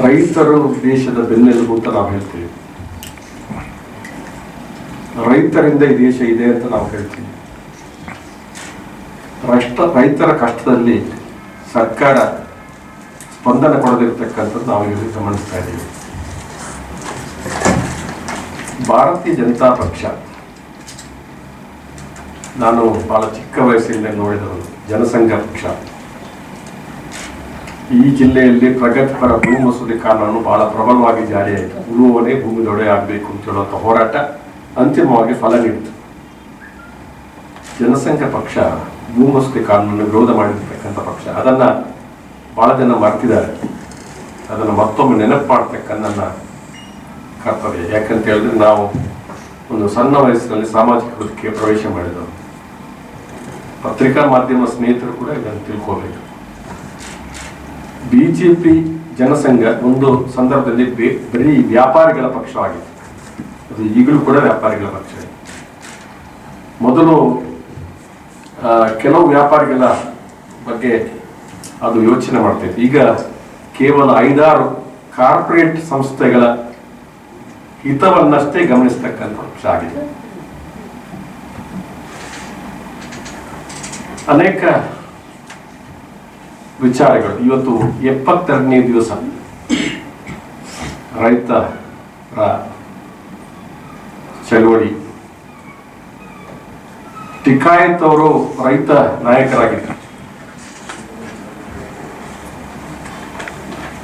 ರೈತರು ದೇಶದ ಬೆನ್ನೆಲುಬು ಅಂತ ನಾವು ಹೇಳ್ತೀವಿ. ರೈತರಿಂದ ಈ ದೇಶ ಇದೆ ಅಂತ ನಾವು ಹೇಳ್ತೀವಿ. ರೈತರ ಕಷ್ಟದಲ್ಲಿ ಸರ್ಕಾರ ಸ್ಪಂದನೆ ಕೊಡದಿರ್ತಕ್ಕಂಥದ್ದು ನಾವು ಇಲ್ಲಿ ಗಮನಿಸ್ತಾ ಇದ್ದೀವಿ. ಭಾರತೀಯ ಜನತಾ ಪಕ್ಷ ನಾನು ಬಹಳ ಚಿಕ್ಕ ವಯಸ್ಸಿಂದ ನೋಡಿದವರು. ಜನಸಂಘ ಪಕ್ಷ ಈ ಜಿಲ್ಲೆಯಲ್ಲಿ ಪ್ರಗತಿಪರ ಭೂ ಮಸೂದೆ ಕಾನೂನು ಬಹಳ ಪ್ರಬಲವಾಗಿ ಜಾರಿಯಾಯಿತು. ಉಳುವವನೇ ಭೂಮಿ ದೊಡೆ ಆಗಬೇಕು ಅಂತ ಹೇಳುವಂಥ ಹೋರಾಟ ಅಂತಿಮವಾಗಿ ಫಲ ನೀಡಿತು. ಜನಸಂಘ ಪಕ್ಷ ಭೂ ಮಸೂದೆ ಕಾನೂನನ್ನು ವಿರೋಧ ಮಾಡಿರ್ತಕ್ಕಂಥ ಪಕ್ಷ. ಅದನ್ನ ಬಹಳ ಜನ ಮರ್ತಿದ್ದಾರೆ. ಅದನ್ನು ಮತ್ತೊಮ್ಮೆ ನೆನಪು ಮಾಡ್ತಕ್ಕಂಥ ನನ್ನ ಕರ್ತವ್ಯ. ಯಾಕಂತ ಹೇಳಿದ್ರೆ ನಾವು ಒಂದು ಸಣ್ಣ ವಯಸ್ಸಿನಲ್ಲಿ ಸಾಮಾಜಿಕ ಬದುಕಿಗೆ ಪ್ರವೇಶ ಮಾಡಿದವರು. ಪತ್ರಿಕಾ ಮಾಧ್ಯಮ ಸ್ನೇಹಿತರು ಕೂಡ ಇದನ್ನು ತಿಳ್ಕೋಬೇಕು. ಬಿಜೆಪಿ ಜನಸಂಘ ಒಂದು ಸಂದರ್ಭದಲ್ಲಿ ಬರೀ ವ್ಯಾಪಾರಿಗಳ ಪಕ್ಷವಾಗಿತ್ತು. ಅದು ಈಗಲೂ ಕೂಡ ವ್ಯಾಪಾರಿಗಳ ಪಕ್ಷ. ಮೊದಲು ಕೆಲವು ವ್ಯಾಪಾರಿಗಳ ಬಗ್ಗೆ ಅದು ಯೋಚನೆ ಮಾಡ್ತಿತ್ತು. ಈಗ ಕೇವಲ 5-6 ಕಾರ್ಪೊರೇಟ್ ಸಂಸ್ಥೆಗಳ ಹಿತವನ್ನಷ್ಟೇ ಗಮನಿಸ್ತಕ್ಕಂಥ ಪಕ್ಷ ಆಗಿದೆ. ಅನೇಕ ವಿಚಾರಗಳು. ಇವತ್ತು 72ನೇ ದಿವಸ ರೈತರ ಚಳವಳಿ. ಟಿಕಾಯತ್ ಅವರು ರೈತ ನಾಯಕರಾಗಿದ್ದರು.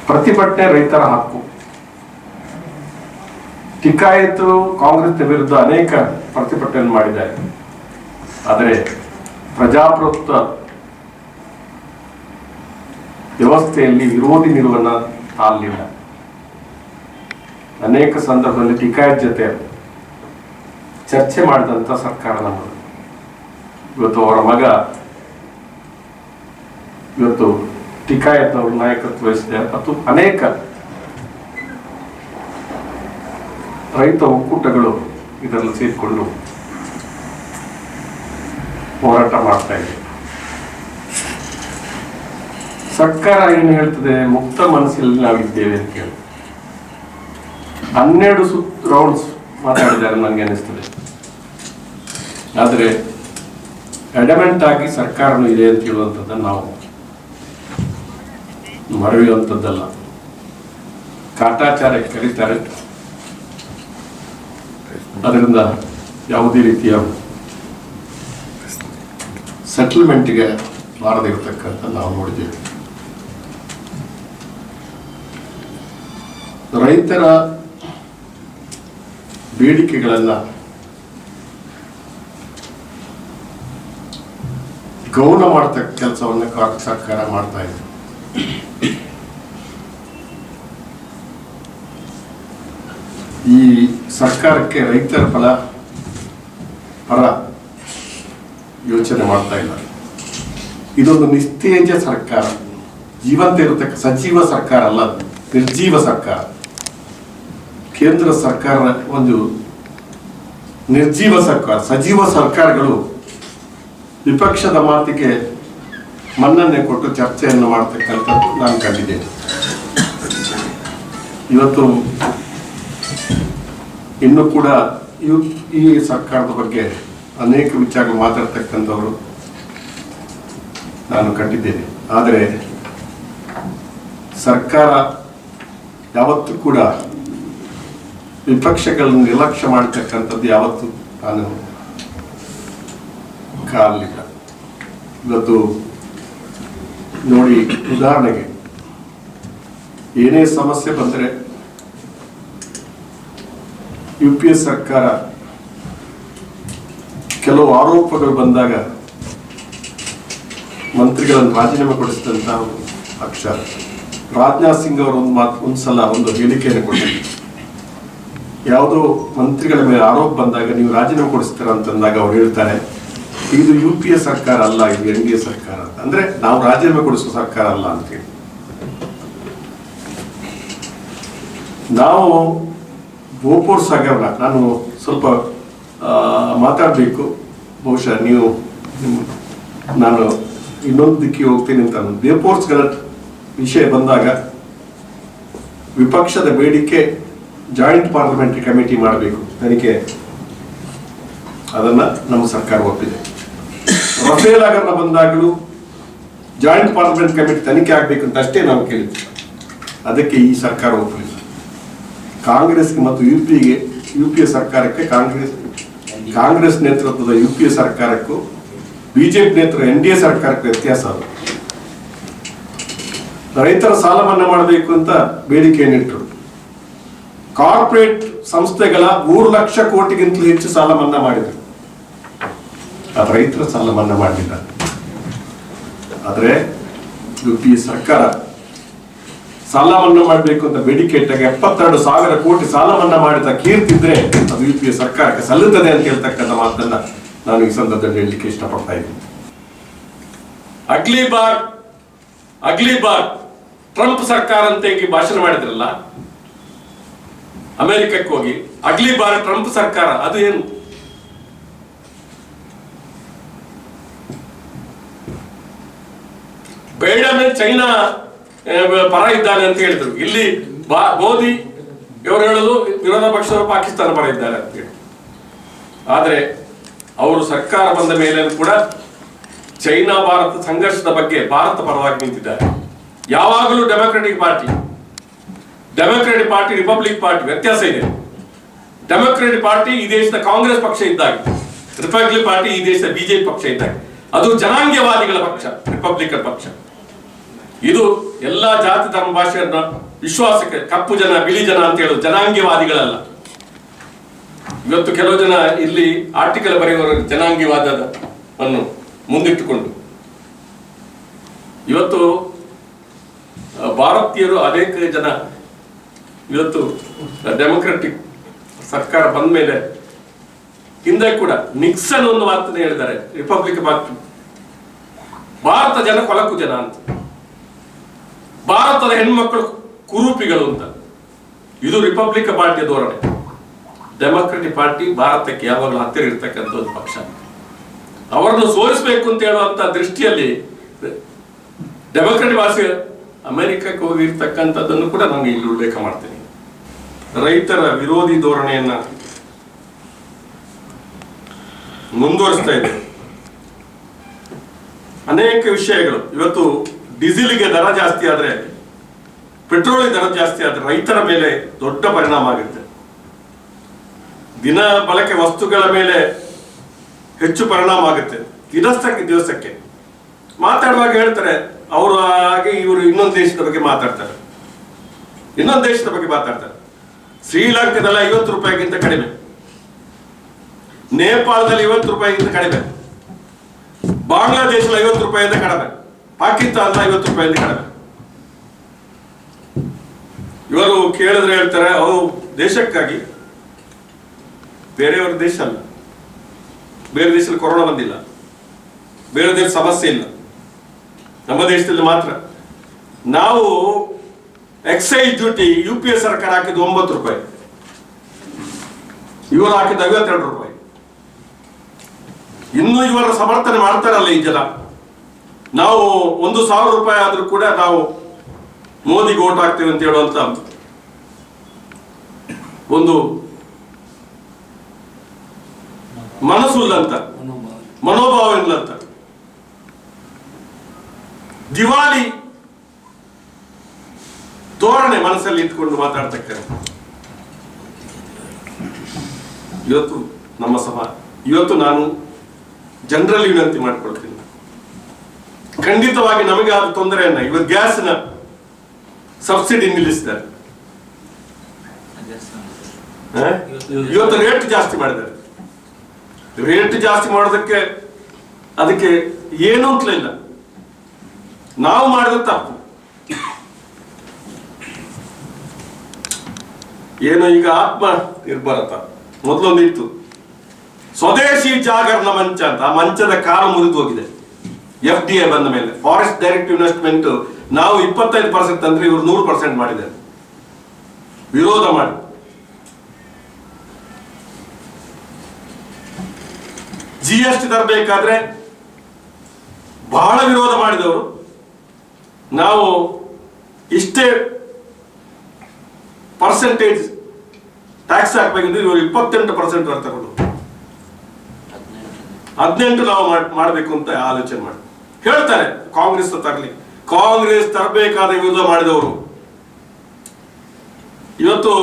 ಪ್ರತಿಭಟನೆ ರೈತರ ಹಕ್ಕು. ಟಿಕಾಯತ್ ಕಾಂಗ್ರೆಸ್ ವಿರುದ್ಧ ಅನೇಕ ಪ್ರತಿಭಟನೆ ಮಾಡಿದ್ದಾರೆ. ಆದರೆ ಪ್ರಜಾಪ್ರಭುತ್ವ ವ್ಯವಸ್ಥೆಯಲ್ಲಿ ವಿರೋಧಿ ನಿಲುವನ್ನು ತಾಳಲಿಲ್ಲ. ಅನೇಕ ಸಂದರ್ಭದಲ್ಲಿ ಟಿಕಾಯತ್ ಜೊತೆ ಚರ್ಚೆ ಮಾಡಿದಂಥ ಸರ್ಕಾರ ನಮ್ಮದು. ಇವತ್ತು ಅವರ ಮಗ ಇವತ್ತು ಟಿಕಾಯತ್ ಅವರು ನಾಯಕತ್ವ ವಹಿಸಿದ್ದಾರೆ. ಮತ್ತು ಅನೇಕ ರೈತ ಒಕ್ಕೂಟಗಳು ಇದರಲ್ಲಿ ಸೇರಿಕೊಂಡು ಹೋರಾಟ ಮಾಡ್ತಾ ಇದೆ. ಸರ್ಕಾರ ಏನು ಹೇಳ್ತದೆ? ಮುಕ್ತ ಮನಸ್ಸಿನಲ್ಲಿ ನಾವಿದ್ದೇವೆ ಅಂತ ಹೇಳಿ 12 ರೌಂಡ್ಸ್ ಮಾತಾಡಿದ್ದಾರೆ ನನಗೆ ಅನಿಸ್ತದೆ. ಆದರೆ ಅಡಮೆಂಟ್ ಆಗಿ ಸರ್ಕಾರನೂ ಇದೆ ಅಂತ ಹೇಳುವಂಥದ್ದನ್ನು ನಾವು ಮರೆಯುವಂಥದ್ದಲ್ಲ. ಕಾಟಾಚಾರಕ್ಕೆ ಕರೀತಾರೆ. ಅದರಿಂದ ಯಾವುದೇ ರೀತಿಯ ಸೆಟಲ್ಮೆಂಟ್ಗೆ ಬಾರದೇ ಇರತಕ್ಕಂಥ ನಾವು ನೋಡಿದ್ದೇವೆ. ರೈತರ ಬೇಡಿಕೆಗಳನ್ನು ಗೌಣ ಮಾಡತಕ್ಕ ಕೆಲಸವನ್ನು ಸರ್ಕಾರ ಮಾಡ್ತಾ ಇದೆ. ಈ ಸರ್ಕಾರಕ್ಕೆ ರೈತರ ಪರ ಯೋಚನೆ ಮಾಡ್ತಾ ಇಲ್ಲ. ಇದೊಂದು ನಿಸ್ತೇಜ ಸರ್ಕಾರ. ಜೀವಂತ ಇರತಕ್ಕ ಸಜೀವ ಸರ್ಕಾರ ಅಲ್ಲ, ನಿರ್ಜೀವ ಸರ್ಕಾರ. ಕೇಂದ್ರ ಸರ್ಕಾರ ಒಂದು ನಿರ್ಜೀವ ಸರ್ಕಾರ. ಸಜೀವ ಸರ್ಕಾರಗಳು ವಿಪಕ್ಷದ ಮಾತಿಗೆ ಮನ್ನಣೆ ಕೊಟ್ಟು ಚರ್ಚೆಯನ್ನು ಮಾಡ್ತಕ್ಕಂಥದ್ದು ನಾನು ಕಂಡಿದ್ದೇನೆ. ಇವತ್ತು ಇನ್ನೂ ಕೂಡ ಈ ಸರ್ಕಾರದ ಬಗ್ಗೆ ಅನೇಕ ವಿಚಾರಗಳು ಮಾತಾಡ್ತಕ್ಕಂಥವರು ನಾನು ಕಂಡಿದ್ದೇನೆ. ಆದರೆ ಸರ್ಕಾರ ಯಾವತ್ತೂ ಕೂಡ ವಿಪಕ್ಷಗಳನ್ನು ನಿರ್ಲಕ್ಷ್ಯ ಮಾಡತಕ್ಕಂಥದ್ದು ಯಾವತ್ತೂ ನಾನು ಕಾಣಲಿಲ್ಲ. ಇವತ್ತು ನೋಡಿ, ಉದಾಹರಣೆಗೆ ಏನೇ ಸಮಸ್ಯೆ ಬಂದರೆ UPS ಸರ್ಕಾರ ಕೆಲವು ಆರೋಪಗಳು ಬಂದಾಗ ಮಂತ್ರಿಗಳನ್ನು ರಾಜೀನಾಮೆ ಕೊಡಿಸಿದಂಥ ಪಕ್ಷ. ರಾಜನಾಥ್ ಸಿಂಗ್ ಅವರು ಒಂದ್ಸಲ ಒಂದು ಹೇಳಿಕೆಯನ್ನು ಕೊಟ್ಟಿದ್ದಾರೆ. ಯಾವುದೋ ಮಂತ್ರಿಗಳ ಮೇಲೆ ಆರೋಪ ಬಂದಾಗ ನೀವು ರಾಜೀನಾಮೆ ಕೊಡಿಸ್ತೀರ ಅಂತಂದಾಗ ಅವ್ರು ಹೇಳ್ತಾರೆ, ಇದು UPA ಸರ್ಕಾರ ಅಲ್ಲ, ಇದು NDA ಸರ್ಕಾರ. ಅಂದ್ರೆ ನಾವು ರಾಜೀನಾಮೆ ಕೊಡಿಸುವ ಸರ್ಕಾರ ಅಲ್ಲ ಅಂತೇಳಿ. ನಾವು ಬೋಪೋರ್ ಸಾಗರನ ನಾನು ಸ್ವಲ್ಪ ಮಾತಾಡಬೇಕು. ಬಹುಶಃ ನೀವು ನಾನು ಇನ್ನೊಂದು ದಿಕ್ಕಿಗೆ ಹೋಗ್ತೀನಿ ಅಂತ. ಬೋಪೋರ್ಸ್ಗಳ ವಿಷಯ ಬಂದಾಗ ವಿಪಕ್ಷದ ಬೇಡಿಕೆ ಜಾಯಿಂಟ್ ಪಾರ್ಲಿಮೆಂಟರಿ ಕಮಿಟಿ ಮಾಡಬೇಕು ತನಿಖೆ, ಅದನ್ನ ನಮ್ಮ ಸರ್ಕಾರ ಒಪ್ಪಿದೆ. ರಫೇಲ್ ಹಗರಣ ಬಂದಾಗಲೂ ಜಾಯಿಂಟ್ ಪಾರ್ಲಿಮೆಂಟ್ ಕಮಿಟಿ ತನಿಖೆ ಆಗಬೇಕು ಅಂತ ಅಷ್ಟೇ ನಾವು ಕೇಳಿದ್ವಿ. ಅದಕ್ಕೆ ಈ ಸರ್ಕಾರ ಒಪ್ಪಲಿಲ್ಲ. ಕಾಂಗ್ರೆಸ್ಗೆ ಮತ್ತು ಯುಪಿಎ ಸರ್ಕಾರಕ್ಕೆ ಕಾಂಗ್ರೆಸ್ ನೇತೃತ್ವದ ಯುಪಿಎ ಸರ್ಕಾರಕ್ಕೂ ಬಿಜೆಪಿ ನೇತೃತ್ವದ NDA ಸರ್ಕಾರಕ್ಕೂ ವ್ಯತ್ಯಾಸ ಅದು. ರೈತರ ಸಾಲ ಮನ್ನಾ ಮಾಡಬೇಕು ಅಂತ ಬೇಡಿಕೆಯನ್ನಿಟ್ಟರು. ಕಾರ್ಪೊರೇಟ್ ಸಂಸ್ಥೆಗಳ 3 ಲಕ್ಷ ಕೋಟಿಗಿಂತಲೂ ಹೆಚ್ಚು ಸಾಲ ಮನ್ನಾ ಮಾಡಿದರು. ಅದು ರೈತರ ಸಾಲ ಮನ್ನಾ ಮಾಡಲಿಲ್ಲ. ಆದರೆ ಯುಪಿಎ ಸರ್ಕಾರ ಸಾಲ ಮನ್ನಾ ಮಾಡಬೇಕು ಅಂತ ಬೇಡಿಕೆ ಇಟ್ಟಾಗ 72,000 ಕೋಟಿ ಸಾಲ ಮನ್ನಾ ಮಾಡಿದ ಕೀರ್ತಿದ್ರೆ ಅದು ಯುಪಿಎ ಸರ್ಕಾರಕ್ಕೆ ಸಲ್ಲುತ್ತದೆ ಅಂತ ಹೇಳ್ತಕ್ಕಂಥ ಮಾತನ್ನ ನಾನು ಈ ಸಂದರ್ಭದಲ್ಲಿ ಹೇಳಲಿಕ್ಕೆ ಇಷ್ಟಪಡ್ತಾ ಇದ್ದೀನಿ. ಅಗ್ಲಿ ಬಾರ್ ಟ್ರಂಪ್ ಸರ್ಕಾರ ಅಂತ ಈಗ ಭಾಷಣ ಮಾಡಿದ್ರಲ್ಲ, ಅಮೆರಿಕಕ್ಕೆ ಹೋಗಿ ಅಗ್ಲಿ ಬಾರ್ ಟ್ರಂಪ್ ಸರ್ಕಾರ ಅದು ಏನು? ಬೈಡನ್ ಚೈನಾ ಪರ ಇದ್ದಾನೆ ಅಂತ ಹೇಳಿದ್ರು. ಇಲ್ಲಿ ಮೋದಿ ಇವರು ಹೇಳೋದು ವಿರೋಧ ಪಕ್ಷದವರು ಪಾಕಿಸ್ತಾನ ಪರ ಇದ್ದಾರೆ ಅಂತ ಹೇಳಿ. ಆದ್ರೆ ಅವರು ಸರ್ಕಾರ ಬಂದ ಮೇಲೆ ಕೂಡ ಚೈನಾ ಭಾರತ ಸಂಘರ್ಷದ ಬಗ್ಗೆ ಭಾರತ ಪರವಾಗಿ ನಿಂತಿದ್ದಾರೆ. ಯಾವಾಗಲೂ ಡೆಮೊಕ್ರೆಟಿಕ್ ಪಾರ್ಟಿ ರಿಪಬ್ಲಿಕ್ ಪಾರ್ಟಿ ವ್ಯತ್ಯಾಸ ಇದೆ. ಡೆಮೊಕ್ರೆಟಿಕ್ ಪಾರ್ಟಿ ಈ ದೇಶದ ಕಾಂಗ್ರೆಸ್ ಪಕ್ಷ ಇದ್ದಾಗ, ರಿಪಬ್ಲಿಕ್ ಪಾರ್ಟಿ ಈ ದೇಶದ ಬಿಜೆಪಿ ಪಕ್ಷ ಇದ್ದಾಗ. ಅದು ಜನಾಂಗೀಯವಾದಿಗಳ ಪಕ್ಷ ರಿಪಬ್ಲಿಕನ್ ಪಕ್ಷ. ಇದು ಎಲ್ಲಾ ಜಾತಿ ಧರ್ಮ ಭಾಷೆಯನ್ನ ವಿಶ್ವಾಸಕ್ಕೆ ಕಪ್ಪು ಜನ ಬಿಳಿ ಜನ ಅಂತ ಹೇಳೋದು ಜನಾಂಗೀಯವಾದಿಗಳಲ್ಲ. ಇವತ್ತು ಕೆಲವು ಜನ ಇಲ್ಲಿ ಆರ್ಟಿಕಲ್ ಬರೆಯುವವರು ಜನಾಂಗೀಯವಾದವನ್ನು ಮುಂದಿಟ್ಟುಕೊಂಡು ಇವತ್ತು ಭಾರತೀಯರು ಅನೇಕ ಜನ ಇವತ್ತು ಡೆಮೊಕ್ರೆಟಿಕ್ ಸರ್ಕಾರ ಬಂದ ಮೇಲೆ ಹಿಂದೆ ಕೂಡ ನಿಕ್ಸನ್ ಒಂದು ಮಾತನ್ನು ಹೇಳಿದ್ದಾರೆ, ರಿಪಬ್ಲಿಕ್ ಪಾರ್ಟಿ ಭಾರತ ಜನ ಕೊಲಕು ಜನ ಅಂತ, ಭಾರತದ ಹೆಣ್ಮಕ್ಕಳು ಕುರೂಪಿಗಳು ಅಂತ. ಇದು ರಿಪಬ್ಲಿಕ್ ಪಾರ್ಟಿಯ ಧೋರಣೆ. ಡೆಮೊಕ್ರೆಟಿಕ್ ಪಾರ್ಟಿ ಭಾರತಕ್ಕೆ ಯಾವಾಗಲೂ ಹತ್ತಿರ ಇರ್ತಕ್ಕಂಥ ಒಂದು ಪಕ್ಷ. ಅವರನ್ನು ಸೋಲಿಸಬೇಕು ಅಂತ ಹೇಳುವಂತ ದೃಷ್ಟಿಯಲ್ಲಿ ಡೆಮೊಕ್ರೆಟಿಕ್ ಭಾಷೆ ಅಮೆರಿಕಕ್ಕೆ ಹೋಗಿರ್ತಕ್ಕಂಥದ್ದನ್ನು ಕೂಡ ನಾನು ಇಲ್ಲಿ ಉಲ್ಲೇಖ ಮಾಡ್ತೇನೆ. ರೈತರ ವಿರೋಧಿ ಧೋರಣೆಯನ್ನ ಮುಂದುವರಿಸ್ತಾ ಇದೆ. ಅನೇಕ ವಿಷಯಗಳು ಇವತ್ತು ಡೀಸೆಲ್ಗೆ ದರ ಜಾಸ್ತಿ ಆದ್ರೆ, ಪೆಟ್ರೋಲ್ ದರ ಜಾಸ್ತಿ ಆದ್ರೆ ರೈತರ ಮೇಲೆ ದೊಡ್ಡ ಪರಿಣಾಮ ಆಗುತ್ತೆ. ದಿನ ಬಳಕೆ ವಸ್ತುಗಳ ಮೇಲೆ ಹೆಚ್ಚು ಪರಿಣಾಮ ಆಗುತ್ತೆ. ದಿವಸಕ್ಕೆ ಮಾತಾಡುವಾಗ ಹೇಳ್ತಾರೆ ಅವರು ಹಾಗೆ ಇವರು ಇನ್ನೊಂದು ದೇಶದ ಬಗ್ಗೆ ಮಾತಾಡ್ತಾರೆ. ಶ್ರೀಲಂಕಾದಲ್ಲಿ 50 ರೂಪಾಯಿಗಿಂತ ಕಡಿಮೆ, ನೇಪಾಳದಲ್ಲಿ 50 ರೂಪಾಯಿಗಿಂತ ಕಡಿಮೆ, ಬಾಂಗ್ಲಾದೇಶದಲ್ಲಿ 50 ರೂಪಾಯಿಂದ ಕಡಿಮೆ, ಪಾಕಿಸ್ತಾನದ 50 ರೂಪಾಯಿಂದ ಕಡಿಮೆ. ಇವರು ಕೇಳಿದ್ರೆ ಹೇಳ್ತಾರೆ ಅವು ದೇಶಕ್ಕಾಗಿ, ಬೇರೆಯವರ ದೇಶ ಅಲ್ಲ. ಬೇರೆ ದೇಶದಲ್ಲಿ ಕೊರೋನಾ ಬಂದಿಲ್ಲ, ಬೇರೆ ದೇಶ ಸಮಸ್ಯೆ ಇಲ್ಲ, ನಮ್ಮ ದೇಶದಲ್ಲಿ ಮಾತ್ರ. ನಾವು ಎಕ್ಸೈಸ್ ಡ್ಯೂಟಿ ಯುಪಿಎ ಸರ್ಕಾರ ಹಾಕಿದ್ದು 9 ರೂಪಾಯಿ, ಇವರು ಹಾಕಿದ್ದು 52 ರೂಪಾಯಿ. ಇನ್ನು ಇವರ ಸಮರ್ಥನೆ ಮಾಡ್ತಾರಲ್ಲ ಈ ಜನ. ನಾವು 1,000 ರೂಪಾಯಿ ಆದ್ರೂ ಕೂಡ ನಾವು ಮೋದಿಗೆ ಓಟ್ ಹಾಕ್ತೇವೆ ಅಂತ ಹೇಳುವಂತ ಒಂದು ಮನಸ್ಸು ಇಲ್ಲಂತ, ಮನೋಭಾವ ಇಲ್ಲಂತ. ದಿವಾಲಿ ಧೋರಣೆ ಮನಸ್ಸಲ್ಲಿ ಇಟ್ಕೊಂಡು ಮಾತಾಡ್ತಕ್ಕಂಥ ಇವತ್ತು ನಮ್ಮ ಸಮಾಜ. ಇವತ್ತು ನಾನು ಜನರಲ್ಲಿ ವಿನಂತಿ ಮಾಡಿಕೊಳ್ತೀನಿ, ಖಂಡಿತವಾಗಿ ನಮಗೆ ಆದ ತೊಂದರೆಯನ್ನ ಇವತ್ತು ಗ್ಯಾಸ್ನ ಸಬ್ಸಿಡಿ ನಿಲ್ಲಿಸಿದ್ದಾರೆ, ಇವತ್ತು ರೇಟ್ ಜಾಸ್ತಿ ಮಾಡಿದ್ದಾರೆ. ರೇಟ್ ಜಾಸ್ತಿ ಮಾಡೋದಕ್ಕೆ ಅದಕ್ಕೆ ಏನು ಅಂತಲಿಲ್ಲ, ನಾವು ಮಾಡಿದ ತಪ್ಪು. ಏನು ಈಗ ಆತ್ಮ ನಿರ್ಭರತ ಮೊದಲೊಂದಿತ್ತು, ಸ್ವದೇಶಿ ಜಾಗರಣ ಮಂಚ ಅಂತ. ಆ ಮಂಚದ ಕಾಲ ಮುರಿದು ಹೋಗಿದೆ. FDI ಬಂದ ಮೇಲೆ ಫಾರೆಸ್ಟ್ ಡೈರೆಕ್ಟ್ ಇನ್ವೆಸ್ಟ್ಮೆಂಟ್ ನಾವು 25% ಅಂದ್ರೆ ಇವರು 100% ಮಾಡಿದ್ದಾರೆ, ವಿರೋಧ ಮಾಡಿ. GST ತರಬೇಕಾದ್ರೆ ಬಹಳ ವಿರೋಧ ಮಾಡಿದವರು. ನಾವು ಇಷ್ಟೇ ಪರ್ಸೆಂಟೇಜ್ ಟ್ಯಾಕ್ಸ್ ಹಾಕ್ಬೇಕಿದ್ರೆ ಇವರು 28% ತಗೊಂಡು 18 ನಾವು ಮಾಡಬೇಕು ಅಂತ ಆಲೋಚನೆ ಮಾಡಿ ಹೇಳ್ತಾರೆ. ಕಾಂಗ್ರೆಸ್ ತರಲಿ, ಕಾಂಗ್ರೆಸ್ ತರಬೇಕಾದ ವಿರೋಧ ಮಾಡಿದವರು ಇವತ್ತು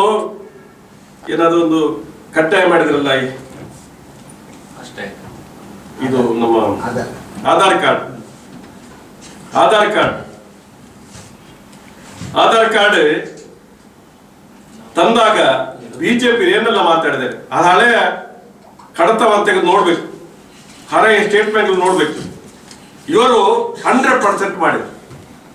ಏನಾದ್ರು ಒಂದು ಕಡ್ಡಾಯ ಮಾಡಿದ್ರಲ್ಲ, ಇದು ನಮ್ಮ ಆಧಾರ್ ಕಾರ್ಡ್ ತಂದಾಗ ಬಿಜೆಪಿ ಏನೆಲ್ಲ ಮಾತಾಡಿದ್ದಾರೆ. ಅದು ಹಳೆಯ ಕಡತವಂತ ನೋಡ್ಬೇಕು, ಹಳೆಯ ಸ್ಟೇಟ್ಮೆಂಟ್ ನೋಡ್ಬೇಕು. ಇವರು 100% ಮಾಡಿದ್ರು.